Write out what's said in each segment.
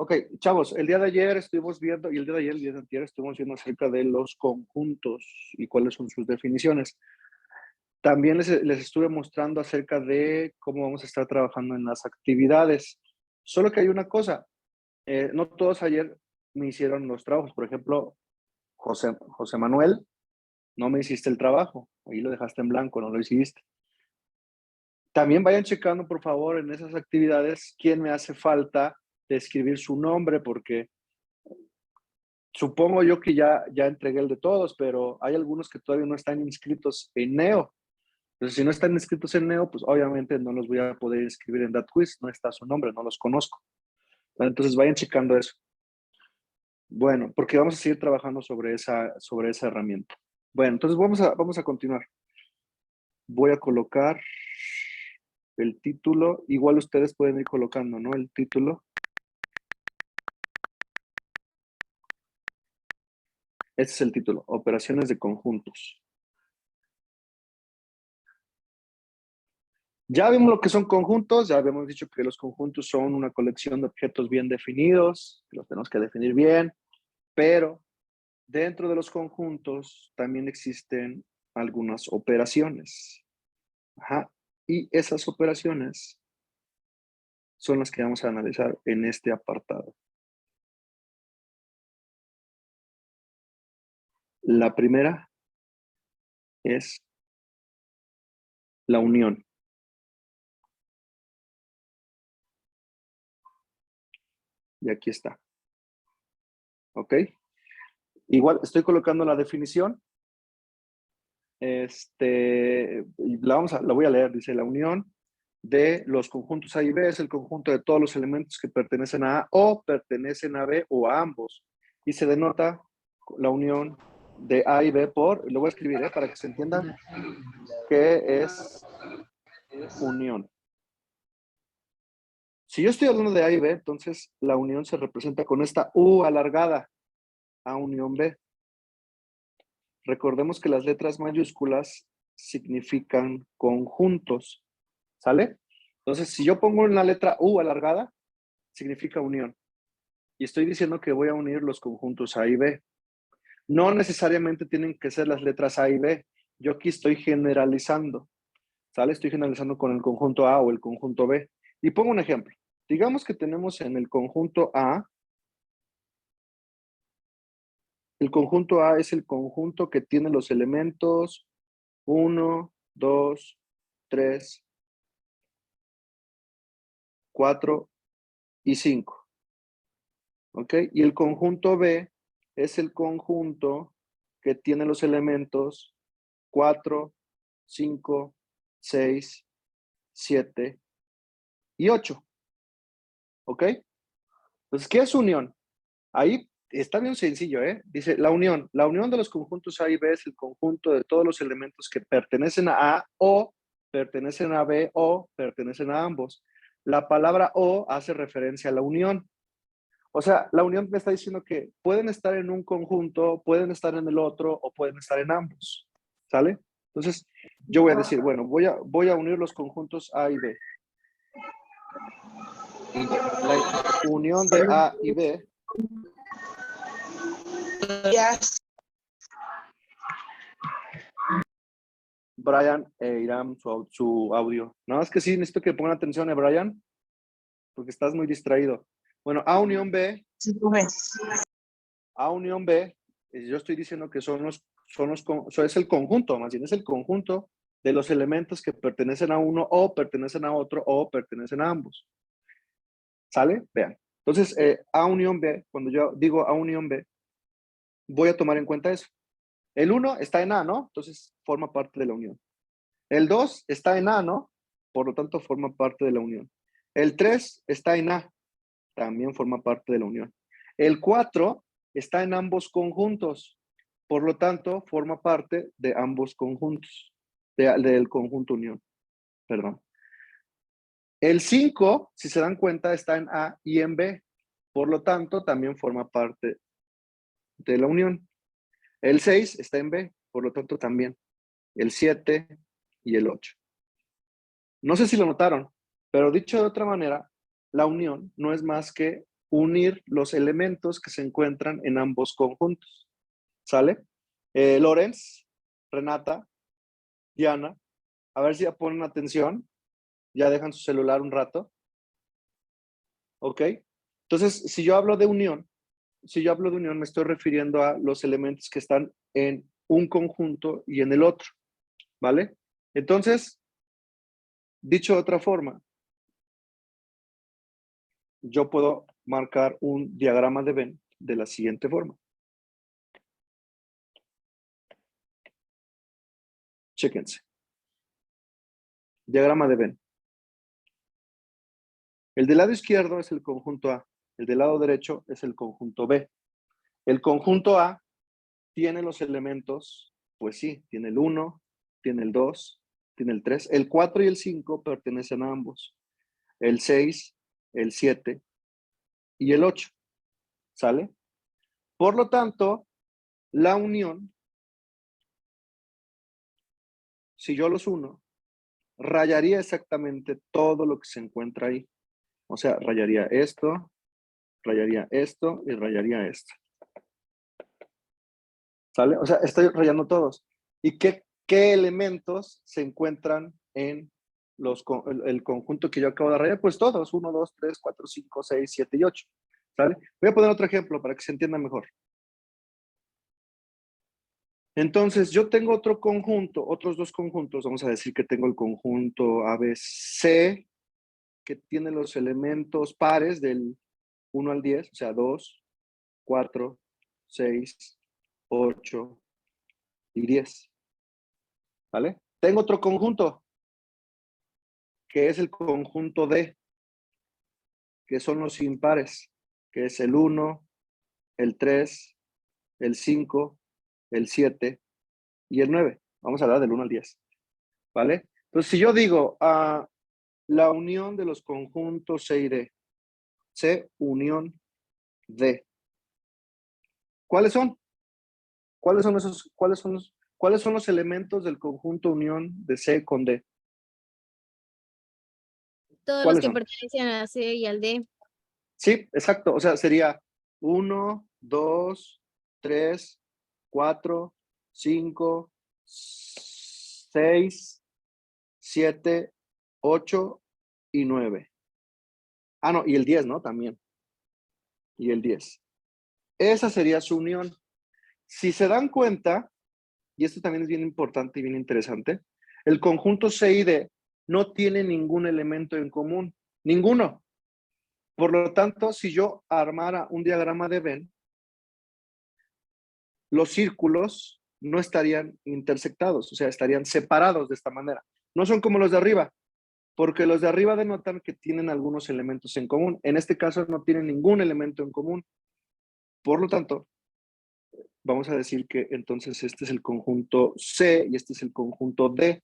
Ok, chavos, el día de ayer estuvimos viendo, y el día de ayer, el día de antier, estuvimos viendo acerca de los conjuntos y cuáles son sus definiciones. También les estuve mostrando acerca de cómo vamos a estar trabajando en las actividades. Solo que hay una cosa, no todos ayer me hicieron los trabajos. Por ejemplo, José Manuel, no me hiciste el trabajo. Ahí lo dejaste en blanco, no lo hiciste. También vayan checando, por favor, en esas actividades, quién me hace falta de escribir su nombre, porque supongo yo que ya entregué el de todos, pero hay algunos que todavía no están inscritos en NEO. Entonces, si no están inscritos en NEO, pues obviamente no los voy a poder inscribir en That Quiz. No está su nombre, no los conozco. Entonces, vayan checando eso. Bueno, porque vamos a seguir trabajando sobre esa herramienta. Bueno, entonces vamos a continuar. Voy a colocar el título. Igual ustedes pueden ir colocando, ¿no? El título. Este es el título, operaciones de conjuntos. Ya vimos lo que son conjuntos, ya habíamos dicho que los conjuntos son una colección de objetos bien definidos, que los tenemos que definir bien, pero dentro de los conjuntos también existen algunas operaciones. Ajá. Y esas operaciones son las que vamos a analizar en este apartado. La primera es la unión. Y aquí está. ¿Ok? Igual estoy colocando la definición. La voy a leer. Dice: la unión de los conjuntos A y B es el conjunto de todos los elementos que pertenecen a A o pertenecen a B o a ambos. Y se denota la unión de A y B por, lo voy a escribir para que se entienda qué es unión. Si yo estoy hablando de A y B, entonces la unión se representa con esta U alargada, A unión B. Recordemos que las letras mayúsculas significan conjuntos, ¿sale? Entonces, si yo pongo una letra U alargada, significa unión. Y estoy diciendo que voy a unir los conjuntos A y B. No necesariamente tienen que ser las letras A y B. Yo aquí estoy generalizando, ¿sale? Estoy generalizando con el conjunto A o el conjunto B. Y pongo un ejemplo. Digamos que tenemos en el conjunto A es el conjunto que tiene los elementos 1, 2, 3, 4 y 5. ¿Ok? Y el conjunto B es el conjunto que tiene los elementos 4, 5, 6, 7 y 8. ¿Ok? Entonces, ¿qué es unión? Ahí está bien sencillo, ¿eh? Dice la unión. La unión de los conjuntos A y B es el conjunto de todos los elementos que pertenecen a A o pertenecen a B o pertenecen a ambos. La palabra o hace referencia a la unión. O sea, la unión me está diciendo que pueden estar en un conjunto, pueden estar en el otro o pueden estar en ambos. ¿Sale? Entonces, yo voy a decir, bueno, voy a unir los conjuntos A y B. La unión de A y B. Yes. Brian Irán su audio. Nada más que sí, necesito que pongan atención, Brian, porque estás muy distraído. Bueno, A unión B. A unión B, yo estoy diciendo que es el conjunto, más bien es el conjunto de los elementos que pertenecen a uno o pertenecen a otro o pertenecen a ambos. ¿Sale? Vean. Entonces, A unión B, cuando yo digo A unión B, voy a tomar en cuenta eso. El 1 está en A, ¿no? Entonces, forma parte de la unión. El 2 está en A, ¿no? Por lo tanto, forma parte de la unión. El 3 está en A, también forma parte de la unión. El 4 está en ambos conjuntos, por lo tanto, forma parte de ambos conjuntos, del conjunto unión, perdón. El 5, si se dan cuenta, está en A y en B, por lo tanto, también forma parte de la unión. El 6 está en B, por lo tanto, también. El 7 y el 8. No sé si lo notaron, pero dicho de otra manera, la unión no es más que unir los elementos que se encuentran en ambos conjuntos. ¿Sale? Lorenz, Renata, Diana, a ver si ya ponen atención, ya dejan su celular un rato. ¿Ok? Entonces, si yo hablo de unión, me estoy refiriendo a los elementos que están en un conjunto y en el otro. ¿Vale? Entonces, dicho de otra forma, yo puedo marcar un diagrama de Venn de la siguiente forma. Chéquense. Diagrama de Venn. El del lado izquierdo es el conjunto A. El del lado derecho es el conjunto B. El conjunto A tiene los elementos, pues sí, tiene el 1, tiene el 2, tiene el 3. El 4 y el 5 pertenecen a ambos. El 6, el 7 y el 8. ¿Sale? Por lo tanto, la unión, si yo los uno, rayaría exactamente todo lo que se encuentra ahí. O sea, rayaría esto y rayaría esto. ¿Sale? O sea, estoy rayando todos. ¿Y qué elementos se encuentran en el conjunto que yo acabo de rayar? Pues todos, 1, 2, 3, 4, 5, 6, 7 y 8. ¿Sale? Voy a poner otro ejemplo para que se entienda mejor. Entonces, yo tengo otro conjunto, otros dos conjuntos. Vamos a decir que tengo el conjunto ABC, que tiene los elementos pares del 1 al 10, o sea, 2, 4, 6, 8 y 10. ¿Vale? Tengo otro conjunto, que es el conjunto D, que son los impares, que es el 1, el 3, el 5, el 7 y el 9. Vamos a hablar del 1 al 10. ¿Vale? Entonces, si yo digo la unión de los conjuntos C y D, C unión D, ¿cuáles son? ¿Cuáles son los elementos del conjunto unión de C con D? Todos los ¿Cuáles que son? pertenecen a C y al D. Sí, exacto. O sea, sería 1, 2, 3, 4, 5, 6, 7, 8 y 9. Ah, no, y el 10, ¿no? También. Y el 10. Esa sería su unión. Si se dan cuenta, y esto también es bien importante y bien interesante, el conjunto C y D no tiene ningún elemento en común. Ninguno. Por lo tanto, si yo armara un diagrama de Venn, los círculos no estarían intersectados, o sea, estarían separados de esta manera. No son como los de arriba, porque los de arriba denotan que tienen algunos elementos en común. En este caso no tienen ningún elemento en común. Por lo tanto, vamos a decir que entonces este es el conjunto C y este es el conjunto D.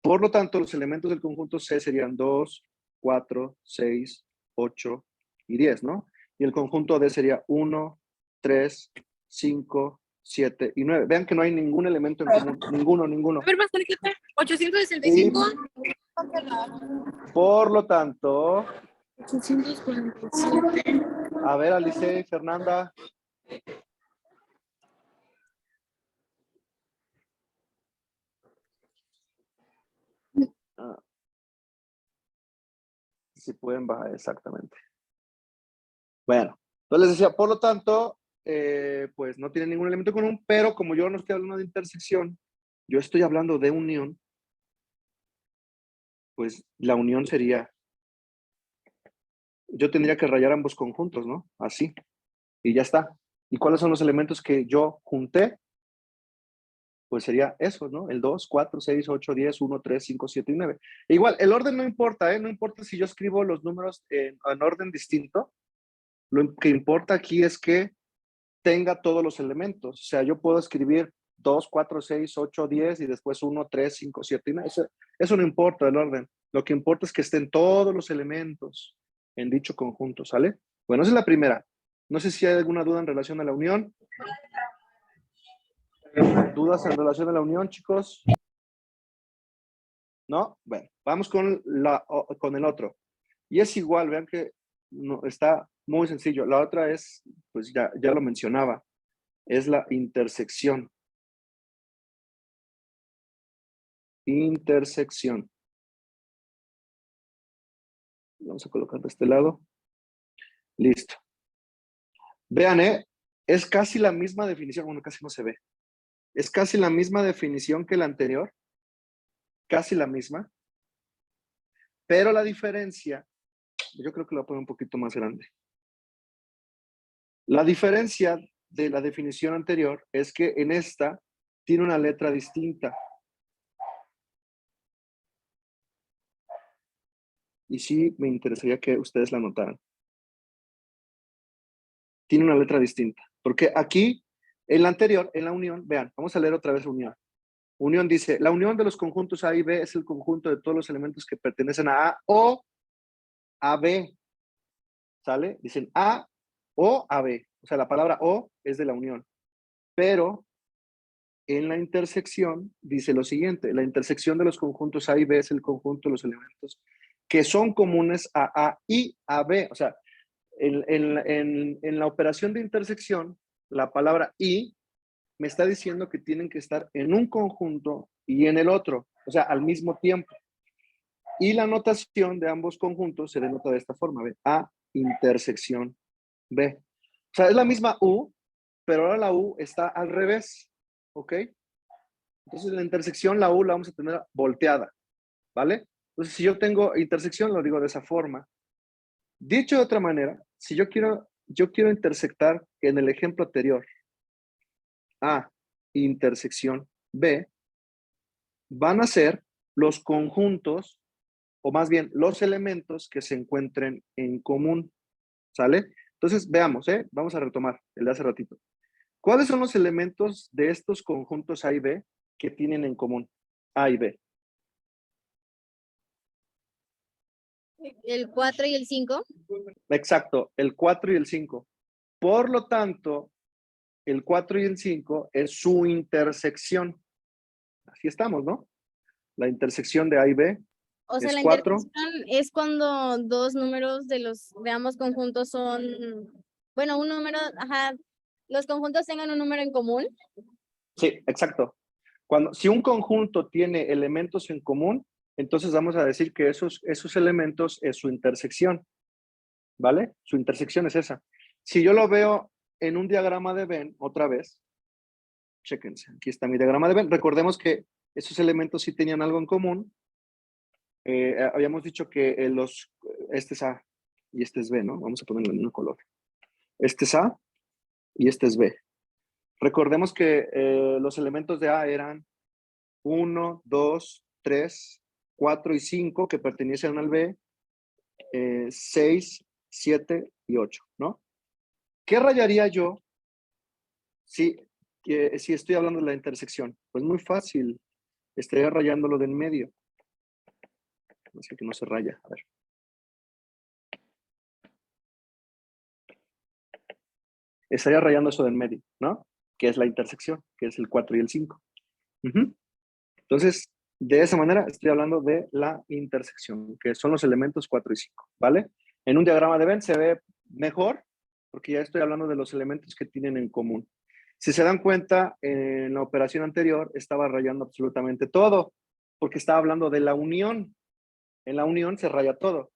Por lo tanto, los elementos del conjunto C serían 2, 4, 6, 8 y 10, ¿no? Y el conjunto D sería 1, 3, 5, 7 y 9. Vean que no hay ningún elemento en común. Ninguno. A ver, más cerquita. Y 865. por lo tanto, 847. a ver, Alice y Fernanda. Si pueden bajar, exactamente. Bueno, entonces les decía, por lo tanto, pues no tiene ningún elemento común, pero como yo no estoy hablando de intersección, yo estoy hablando de unión, pues la unión sería, yo tendría que rayar ambos conjuntos, ¿no? Así, y ya está. ¿Y cuáles son los elementos que yo junté? Pues sería eso, ¿no? El 2, 4, 6, 8, 10, 1, 3, 5, 7 y 9. E igual, el orden no importa, ¿eh? No importa si yo escribo los números en orden distinto. Lo que importa aquí es que tenga todos los elementos. O sea, yo puedo escribir 2, 4, 6, 8, 10 y después 1, 3, 5, 7 y 9. Eso no importa el orden. Lo que importa es que estén todos los elementos en dicho conjunto, ¿sale? Bueno, esa es la primera. No sé si hay alguna duda en relación a la unión. ¿Dudas en relación a la unión, chicos? ¿No? Bueno, vamos con el otro. Y es igual, vean que no, está Muy sencillo. La otra es, pues ya lo mencionaba, es la intersección. Intersección. Vamos a colocar de este lado. Listo. Vean, es casi la misma definición. Bueno, casi no se ve. Es casi la misma definición que la anterior. Casi la misma. Pero la diferencia, yo creo que lo voy a poner un poquito más grande. La diferencia de la definición anterior es que en esta tiene una letra distinta. Y sí me interesaría que ustedes la notaran. Tiene una letra distinta. Porque aquí, en la anterior, en la unión, vean, vamos a leer otra vez unión. Unión dice, la unión de los conjuntos A y B es el conjunto de todos los elementos que pertenecen a A o a B. ¿Sale? Dicen A o a B. O sea, la palabra o es de la unión. Pero en la intersección dice lo siguiente, la intersección de los conjuntos A y B es el conjunto de los elementos que son comunes a A y a B. O sea, en la operación de intersección, la palabra y me está diciendo que tienen que estar en un conjunto y en el otro, o sea, al mismo tiempo. Y la notación de ambos conjuntos se denota de esta forma, ¿ve? A intersección B. O sea, es la misma U, pero ahora la U está al revés, ¿ok? Entonces, en la intersección, la U la vamos a tener volteada, ¿vale? Entonces, si yo tengo intersección, lo digo de esa forma. Dicho de otra manera, si yo quiero intersectar en el ejemplo anterior A intersección B, van a ser los conjuntos, o más bien los elementos que se encuentren en común, ¿sale? Entonces, veamos, vamos a retomar el de hace ratito. ¿Cuáles son los elementos de estos conjuntos A y B que tienen en común A y B? El 4 y el 5. Exacto, el 4 y el 5. Por lo tanto, el 4 y el 5 es su intersección. Así estamos, ¿no? La intersección de A y B O sea, es la 4. intersección es cuando dos números de ambos conjuntos son, bueno, un número, ajá, los conjuntos tengan un número en común. Sí, exacto. Si un conjunto tiene elementos en común, entonces vamos a decir que esos elementos es su intersección, ¿vale? Su intersección es esa. Si yo lo veo en un diagrama de Venn, otra vez, chéquense, aquí está mi diagrama de Venn. Recordemos que esos elementos sí tenían algo en común. Habíamos dicho que este es A y este es B, ¿no? Vamos a ponerlo en un color. Este es A y este es B. Recordemos que los elementos de A eran 1, 2, 3, 4 y 5 que pertenecen al B, 6, 7 y 8, ¿no? ¿Qué rayaría yo si estoy hablando de la intersección? Pues muy fácil, estaría rayándolo del medio. Así que no se raya, a ver. Estaría rayando eso del medio, ¿no? Que es la intersección, que es el 4 y el 5. Entonces, de esa manera estoy hablando de la intersección, que son los elementos 4 y 5, ¿vale? En un diagrama de Venn se ve mejor porque ya estoy hablando de los elementos que tienen en común. Si se dan cuenta, en la operación anterior estaba rayando absolutamente todo, porque estaba hablando de la unión. En la unión se raya todo.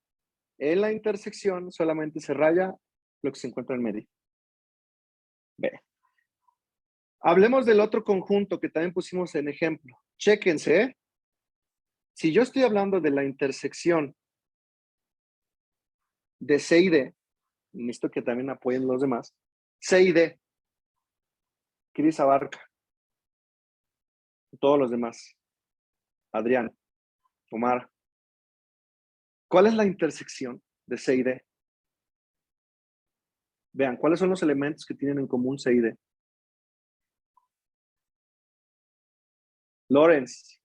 En la intersección solamente se raya lo que se encuentra en medio. Ve. Hablemos del otro conjunto que también pusimos en ejemplo. Chéquense, ¿eh? Si yo estoy hablando de la intersección de C y D, necesito que también apoyen los demás, C y D, Cris Abarca, todos los demás, Adrián, Omar, ¿cuál es la intersección de C y D? Vean, ¿cuáles son los elementos que tienen en común C y D? Lawrence.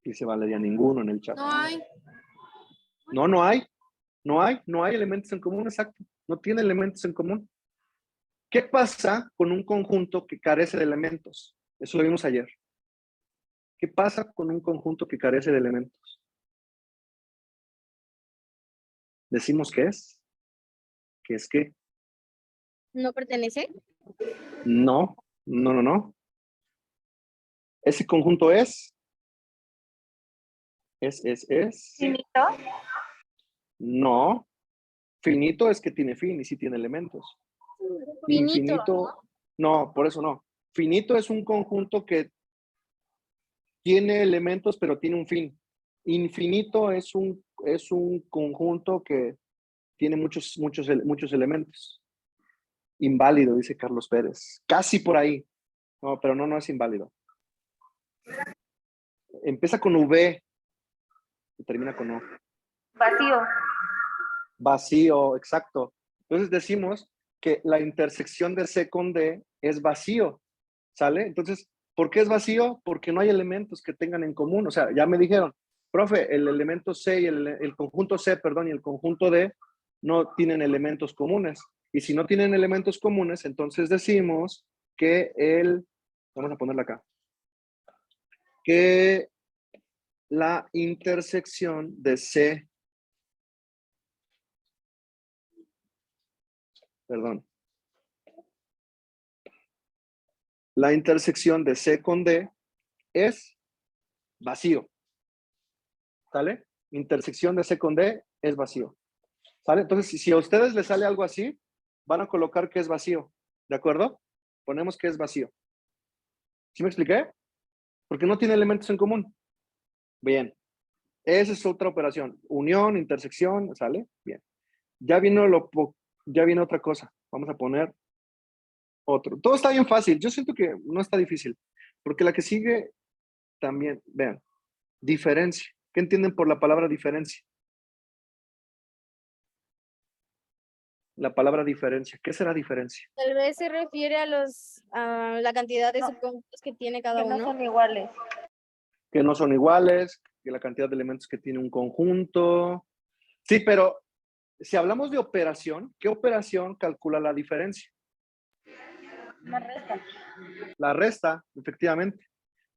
Dice Valeria, ninguno en el chat. No hay. No hay elementos en común, exacto. No tiene elementos en común. ¿Qué pasa con un conjunto que carece de elementos? Eso lo vimos ayer. ¿Qué pasa con un conjunto que carece de elementos? decimos que es. ¿Qué es qué? ¿No pertenece? No, no, no, no. Ese conjunto es. Es. ¿Finito? No. Finito es que tiene fin y sí tiene elementos. Finito, Infinito, no, por eso no. Finito es un conjunto que tiene elementos, pero tiene un fin. Infinito es un conjunto que tiene muchos elementos. Inválido, dice Carlos Pérez. Casi por ahí. No, pero no es inválido. Empieza con V y termina con O. Vacío. Vacío, exacto. Entonces decimos que la intersección de C con D es vacío, ¿sale? Entonces, ¿por qué es vacío? Porque no hay elementos que tengan en común. O sea, ya me dijeron, profe, el elemento C y el conjunto C, perdón, y el conjunto D no tienen elementos comunes. Y si no tienen elementos comunes, entonces decimos que vamos a ponerla acá, que la intersección de C, perdón, la intersección de C con D es vacío, ¿sale? Intersección de C con D es vacío, ¿sale? Entonces, si a ustedes les sale algo así, van a colocar que es vacío, ¿de acuerdo? Ponemos que es vacío. ¿Sí me expliqué? Porque no tiene elementos en común. Bien. Esa es otra operación. Unión, intersección, ¿sale? Bien. Ya viene otra cosa. Vamos a poner otro. Todo está bien fácil. Yo siento que no está difícil. Porque la que sigue también, vean, diferencia. ¿Qué entienden por la palabra diferencia? La palabra diferencia. ¿Qué será diferencia? Tal vez se refiere a la cantidad de subconjuntos que tiene cada Que no uno. son iguales. Que no son iguales, que la cantidad de elementos que tiene un conjunto. Sí, pero si hablamos de operación, ¿qué operación calcula la diferencia? Una resta. La resta, efectivamente.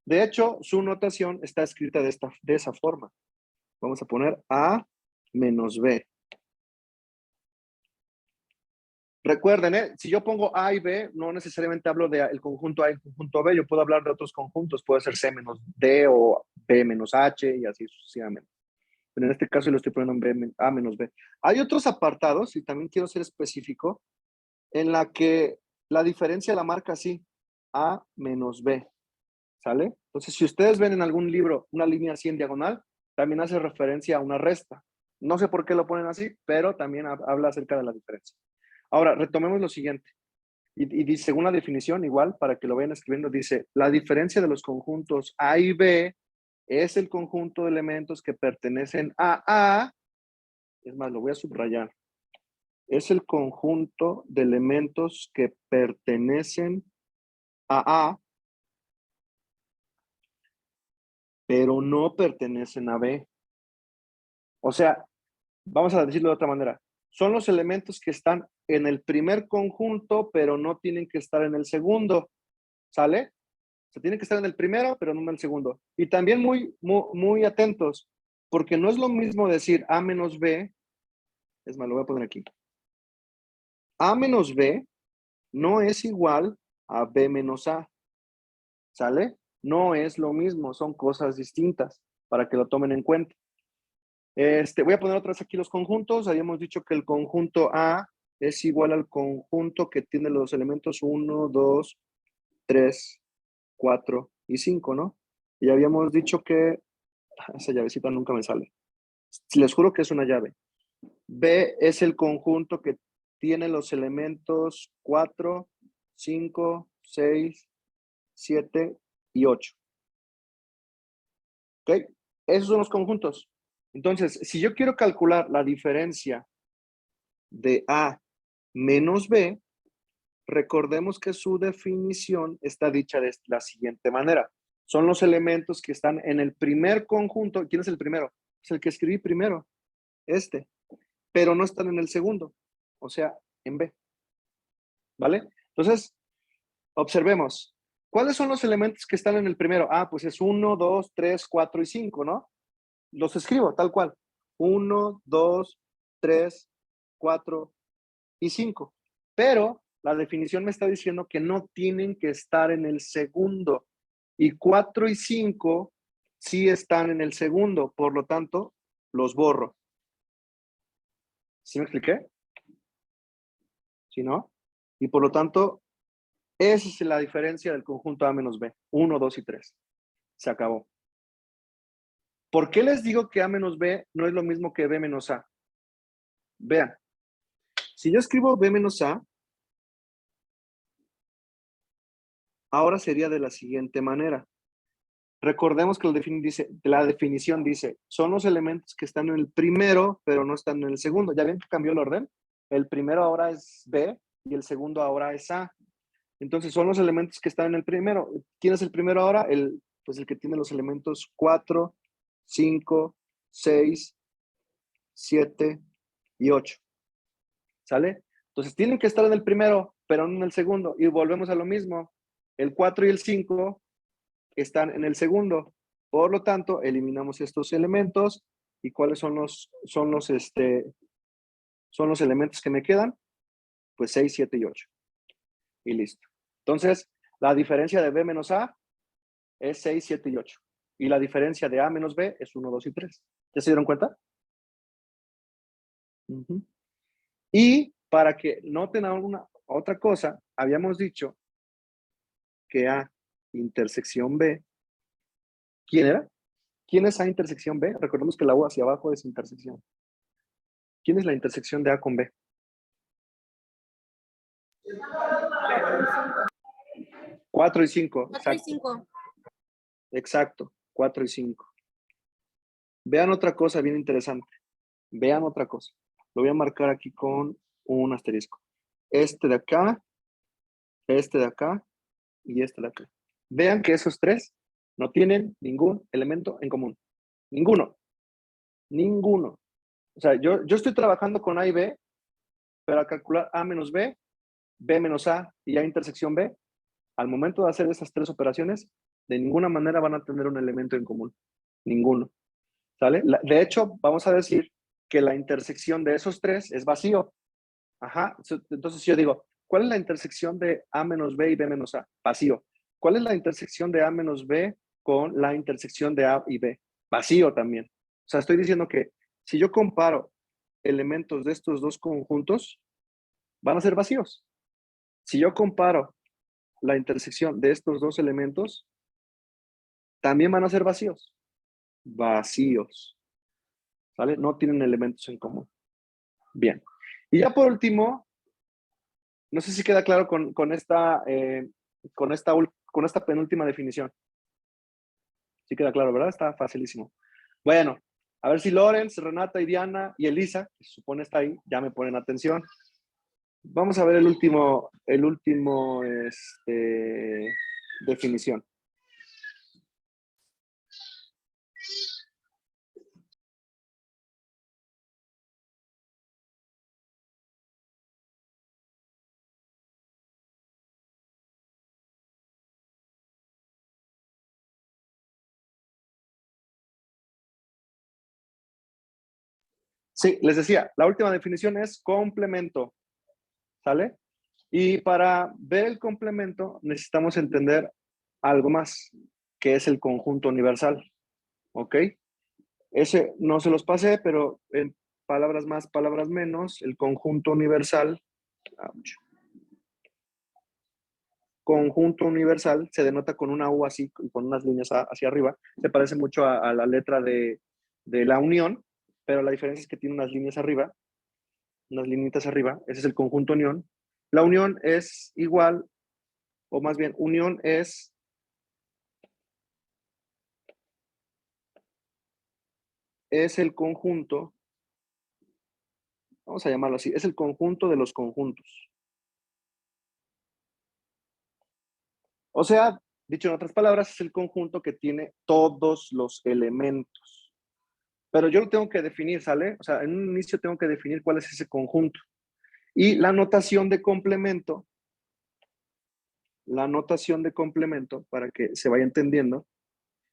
De hecho, su notación está escrita de esa forma. Vamos a poner A menos B. Recuerden, si yo pongo A y B, no necesariamente hablo del conjunto A y el conjunto B, yo puedo hablar de otros conjuntos, puede ser C menos D o B menos H y así sucesivamente. Pero en este caso lo estoy poniendo en A menos B. Hay otros apartados, y también quiero ser específico, en la que la diferencia la marca así, A menos B, ¿sale? Entonces, si ustedes ven en algún libro una línea así en diagonal, también hace referencia a una resta. No sé por qué lo ponen así, pero también habla acerca de la diferencia. Ahora, retomemos lo siguiente. Y según la definición, igual, para que lo vayan escribiendo, dice, la diferencia de los conjuntos A y B es el conjunto de elementos que pertenecen a A, es más, lo voy a subrayar, es el conjunto de elementos que pertenecen a A, pero no pertenecen a B. O sea, vamos a decirlo de otra manera, son los elementos que están en el primer conjunto, pero no tienen que estar en el segundo, ¿sale? Se tienen que estar en el primero, pero no en el segundo. Y también muy atentos, porque no es lo mismo decir A menos B, es más, lo voy a poner aquí. A menos B no es igual a B menos A, ¿sale? No es lo mismo, son cosas distintas, para que lo tomen en cuenta. Voy a poner otra vez aquí los conjuntos. Habíamos dicho que el conjunto A es igual al conjunto que tiene los elementos 1, 2, 3, 4 y 5, ¿no? Y habíamos dicho que esa llavecita nunca me sale. Les juro que es una llave. B es el conjunto que tiene los elementos 4, 5, 6, 7 y 8. ¿Ok? Esos son los conjuntos. Entonces, si yo quiero calcular la diferencia de A menos B, recordemos que su definición está dicha de la siguiente manera. Son los elementos que están en el primer conjunto. ¿Quién es el primero? Es el que escribí primero, pero no están en el segundo, o sea, en B. ¿Vale? Entonces, observemos. ¿Cuáles son los elementos que están en el primero? Ah, pues es 1, 2, 3, 4 y 5, ¿no? Los escribo tal cual. 1, 2, 3, 4 y 5. Pero la definición me está diciendo que no tienen que estar en el segundo. Y 4 y 5 sí están en el segundo. Por lo tanto, los borro. ¿Sí me expliqué? ¿Sí, no? Y por lo tanto, esa es la diferencia del conjunto A menos B. 1, 2 y 3. Se acabó. ¿Por qué les digo que A menos B no es lo mismo que B menos A? Vean, si yo escribo B menos A, ahora sería de la siguiente manera. Recordemos que la definición dice, son los elementos que están en el primero, pero no están en el segundo. ¿Ya ven que cambió el orden? El primero ahora es B y el segundo ahora es A. Entonces, son los elementos que están en el primero. ¿Quién es el primero ahora? Pues el que tiene los elementos 4, 5, 6, 7 y 8. ¿Sale? Entonces, tienen que estar en el primero, pero no en el segundo. Y volvemos a lo mismo. El 4 y el 5 están en el segundo. Por lo tanto, eliminamos estos elementos. ¿Y cuáles son los elementos que me quedan? Pues 6, 7 y 8. Y listo. Entonces, la diferencia de B menos A es 6, 7 y 8. Y la diferencia de A menos B es 1, 2 y 3. ¿Ya se dieron cuenta? Y para que noten alguna otra cosa, habíamos dicho que A intersección B, ¿quién era? ¿Quién es A intersección B? Recordemos que la U hacia abajo es intersección. ¿Quién es la intersección de A con B? 4 y 5. 4 y 5. Exacto, 4 y 5. Vean otra cosa bien interesante. Vean otra cosa. Lo voy a marcar aquí con un asterisco. Este de acá y este de acá. Vean que esos tres no tienen ningún elemento en común. Ninguno. Ninguno. O sea, yo estoy trabajando con A y B, pero al calcular A menos B, B menos A y A intersección B, al momento de hacer esas tres operaciones, de ninguna manera van a tener un elemento en común. Ninguno. ¿Sale? De hecho, vamos a decir que la intersección de esos tres es vacío. Ajá. Entonces yo digo, ¿cuál es la intersección de A menos B y B menos A? Vacío. ¿Cuál es la intersección de A menos B con la intersección de A y B? Vacío también. O sea, estoy diciendo que si yo comparo elementos de estos dos conjuntos, van a ser vacíos. Si yo comparo la intersección de estos dos elementos, también van a ser vacíos. Vacíos. ¿Vale? No tienen elementos en común. Bien. Y ya por último, no sé si queda claro con esta penúltima definición. Sí queda claro, ¿verdad? Está facilísimo. Bueno, a ver si Lorenz, Renata y Diana y Elisa, que se supone está ahí, ya me ponen atención. Vamos a ver el último definición. Sí, les decía, la última definición es complemento. ¿Sale? Y para ver el complemento necesitamos entender algo más, que es el conjunto universal. ¿Ok? Ese no se los pasé, pero en palabras más, palabras menos, el conjunto universal, conjunto universal se denota con una U así, con unas líneas hacia arriba. Se parece mucho a la letra de la unión, pero la diferencia es que tiene unas líneas arriba, unas linitas arriba. Ese es el conjunto unión. La unión es igual, o más bien, unión es el conjunto, vamos a llamarlo así, es el conjunto de los conjuntos. O sea, dicho en otras palabras, es el conjunto que tiene todos los elementos. Pero yo lo tengo que definir, ¿sale? O sea, en un inicio tengo que definir cuál es ese conjunto. Y la notación de complemento, para que se vaya entendiendo,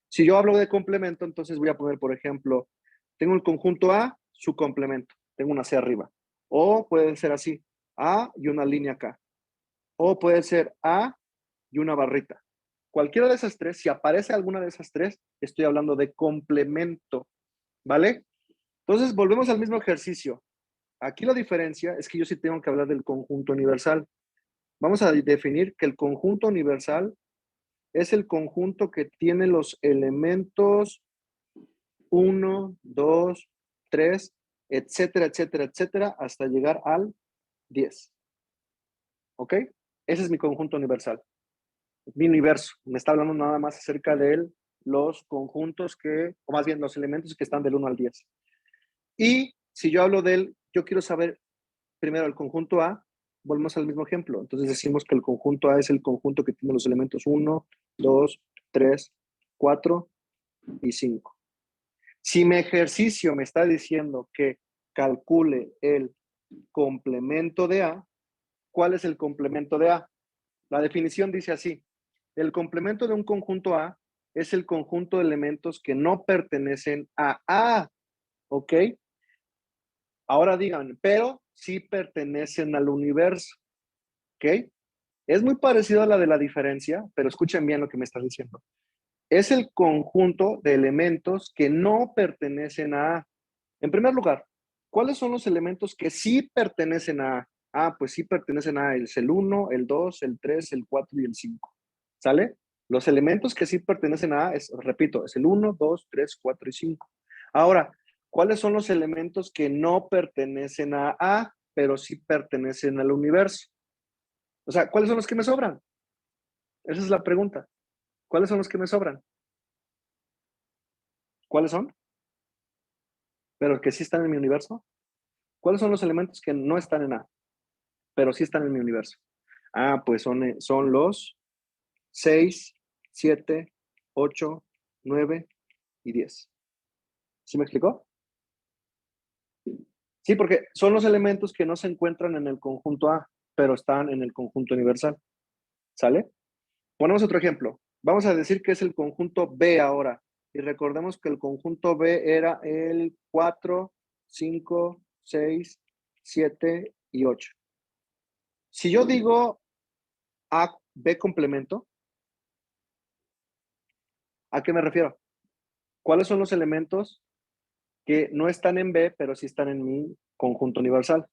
si yo hablo de complemento, entonces voy a poner, por ejemplo, tengo el conjunto A, su complemento. tengo una C arriba. O puede ser así, A y una línea acá. O puede ser A y una barrita. Cualquiera de esas tres, si aparece alguna de esas tres, estoy hablando de complemento, ¿vale? Entonces, volvemos al mismo ejercicio. Aquí la diferencia es que yo sí tengo que hablar del conjunto universal. Vamos a definir que el conjunto universal es el conjunto que tiene los elementos 1, 2, 3, etcétera, etcétera, etcétera, hasta llegar al 10. ¿Ok? Ese es mi conjunto universal. Mi universo. Me está hablando nada más acerca de los conjuntos que, o más bien los elementos que están del 1 al 10. Y si yo hablo yo quiero saber primero el conjunto A, volvemos al mismo ejemplo. Entonces decimos que el conjunto A es el conjunto que tiene los elementos 1, 2, 3, 4 y 5. Si mi ejercicio me está diciendo que calcule el complemento de A, ¿cuál es el complemento de A? La definición dice así: el complemento de un conjunto A es el conjunto de elementos que no pertenecen a A, ¿ok? Ahora digan, pero sí pertenecen al universo, ¿ok? Es muy parecido a la de la diferencia, pero escuchen bien lo que me estás diciendo. Es el conjunto de elementos que no pertenecen a A. En primer lugar, ¿cuáles son los elementos que sí pertenecen a A? Ah, pues sí pertenecen a A. Es el 1, el 2, el 3, el 4 y el 5. ¿Sale? Los elementos que sí pertenecen a A, repito, es el 1, 2, 3, 4 y 5. Ahora, ¿cuáles son los elementos que no pertenecen a A, pero sí pertenecen al universo? O sea, ¿cuáles son los que me sobran? Esa es la pregunta. ¿Cuáles son los que me sobran? ¿Cuáles son? Pero que sí están en mi universo. ¿Cuáles son los elementos que no están en A, pero sí están en mi universo? Ah, pues son los 6, 7, 8, 9 y 10. ¿Sí me explicó? Sí, porque son los elementos que no se encuentran en el conjunto A, pero están en el conjunto universal. ¿Sale? Ponemos otro ejemplo. Vamos a decir que es el conjunto B ahora. Y recordemos que el conjunto B era el 4, 5, 6, 7 y 8. Si yo digo A, B complemento, ¿a qué me refiero? ¿Cuáles son los elementos que no están en B, pero sí están en mi conjunto universal?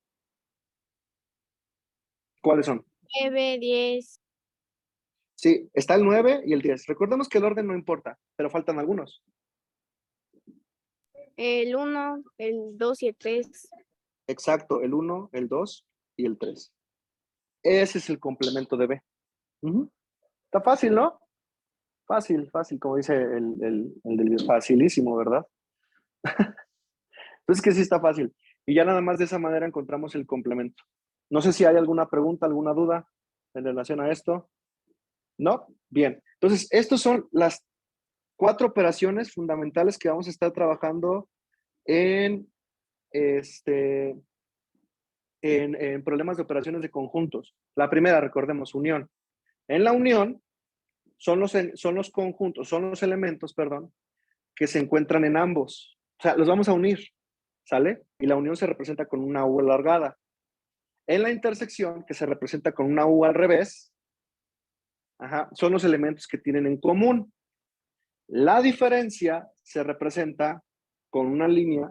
¿Cuáles son? 9, 10. Sí, está el 9 y el 10. Recordemos que el orden no importa, pero faltan algunos. El 1, el 2 y el 3. Exacto, el 1, el 2 y el 3. Ese es el complemento de B. Está fácil, ¿no? Fácil, fácil, como dice el del video. Facilísimo, ¿verdad? Entonces que sí está fácil. Y ya nada más de esa manera encontramos el complemento. No sé si hay alguna pregunta, alguna duda en relación a esto. ¿No? Bien. Entonces, estas son las 4 operaciones fundamentales que vamos a estar trabajando en, en problemas de operaciones de conjuntos. La primera, recordemos, unión. En la unión son los conjuntos, son los elementos, perdón, que se encuentran en ambos. O sea, los vamos a unir, ¿sale? Y la unión se representa con una U alargada. En la intersección, que se representa con una U al revés, son los elementos que tienen en común. La diferencia se representa con una línea,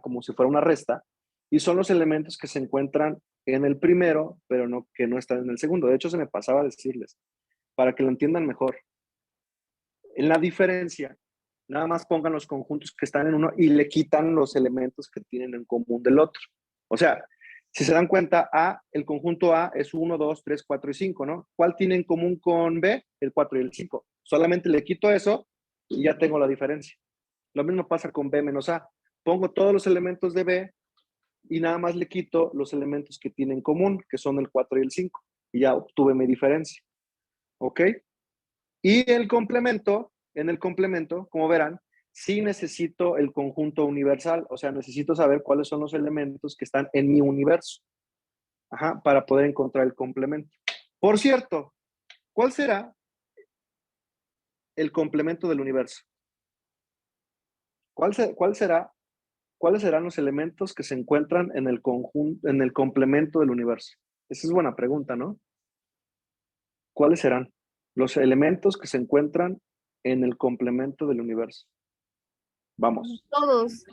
como si fuera una resta, y son los elementos que se encuentran en el primero, pero que no están en el segundo. De hecho, se me pasaba a decirles, para que lo entiendan mejor. En la diferencia, nada más pongan los conjuntos que están en uno y le quitan los elementos que tienen en común del otro. O sea, si se dan cuenta, el conjunto A es 1, 2, 3, 4 y 5, ¿no? ¿Cuál tiene en común con B? El 4 y el 5. Solamente le quito eso y ya tengo la diferencia. Lo mismo pasa con B menos A. Pongo todos los elementos de B y nada más le quito los elementos que tienen en común, que son el 4 y el 5. Y ya obtuve mi diferencia. ¿Ok? Y el complemento, en el complemento, como verán, sí necesito el conjunto universal, o sea, necesito saber cuáles son los elementos que están en mi universo, para poder encontrar el complemento. Por cierto, ¿cuál será el complemento del universo? ¿Cuál será ¿cuáles serán los elementos que se encuentran en el conjunto, en el complemento del universo? Esa es buena pregunta, ¿no? ¿Cuáles serán los elementos que se encuentran en el complemento del universo? Vamos. Todos.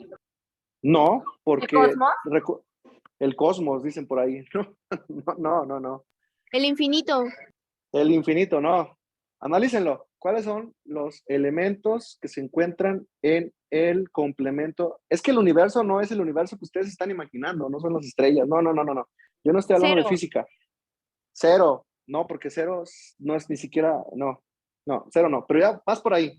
No, ¿El porque cosmos? el cosmos, dicen por ahí. No. El infinito. El infinito, no. Analícenlo. ¿Cuáles son los elementos que se encuentran en el complemento? Es que el universo no es el universo que ustedes están imaginando, no son las estrellas. No. Yo no estoy hablando de 0. física. Cero. No, porque cero no es ni siquiera, no, cero no. Pero ya vas por ahí.